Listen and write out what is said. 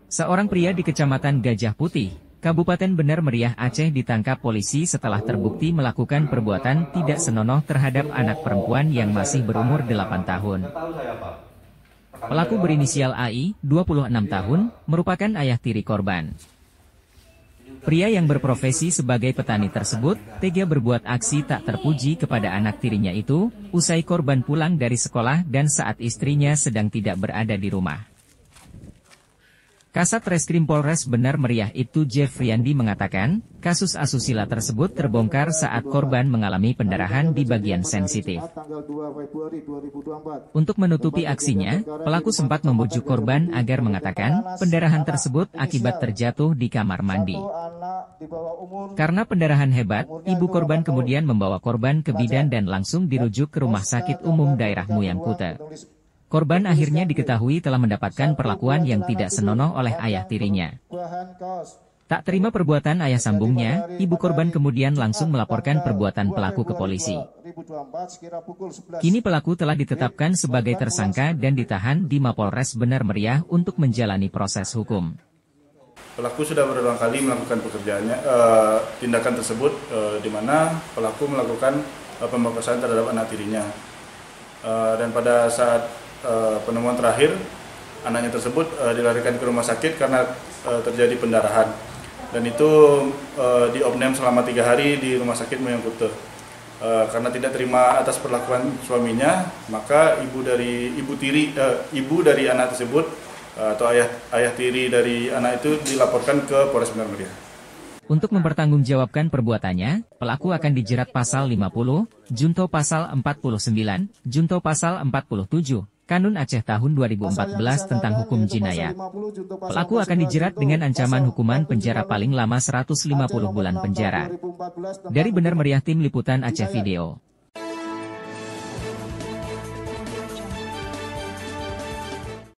Seorang pria di Kecamatan Gajah Putih, Kabupaten Benar Meriah, Aceh ditangkap polisi setelah terbukti melakukan perbuatan tidak senonoh terhadap anak perempuan yang masih berumur 8 tahun. Pelaku berinisial AI, 26 tahun, merupakan ayah tiri korban. Pria yang berprofesi sebagai petani tersebut tega berbuat aksi tak terpuji kepada anak tirinya itu, usai korban pulang dari sekolah dan saat istrinya sedang tidak berada di rumah. Kasat Reskrim Polres Benar Meriah Ibtu Jeffriandi mengatakan, kasus asusila tersebut terbongkar saat korban mengalami pendarahan di bagian sensitif. Untuk menutupi aksinya, pelaku sempat membujuk korban agar mengatakan pendarahan tersebut akibat terjatuh di kamar mandi. Karena pendarahan hebat, ibu korban kemudian membawa korban ke bidan dan langsung dirujuk ke Rumah Sakit Umum Daerah Muyang Kuta. Korban akhirnya diketahui telah mendapatkan perlakuan yang tidak senonoh oleh ayah tirinya. Tak terima perbuatan ayah sambungnya, ibu korban kemudian langsung melaporkan perbuatan pelaku ke polisi. Kini pelaku telah ditetapkan sebagai tersangka dan ditahan di Mapolres Benar Meriah untuk menjalani proses hukum. Pelaku sudah berulang kali melakukan tindakan tersebut, di mana pelaku melakukan pemerkosaan terhadap anak tirinya. Dan pada saat penemuan terakhir, anaknya tersebut dilarikan ke rumah sakit karena terjadi pendarahan, dan itu diopnam selama 3 hari di Rumah Sakit Muyang Kuta. Karena tidak terima atas perlakuan suaminya, maka ibu dari anak tersebut atau ayah tiri dari anak itu dilaporkan ke Polres Benar Meriah. Untuk mempertanggungjawabkan perbuatannya, pelaku akan dijerat pasal 50, junto pasal 49, junto pasal 47, Kanun Aceh tahun 2014 tentang hukum jinayat. Pelaku akan dijerat dengan ancaman hukuman penjara paling lama 150 bulan penjara. Dari Benar Meriah, Tim Liputan Aceh Video.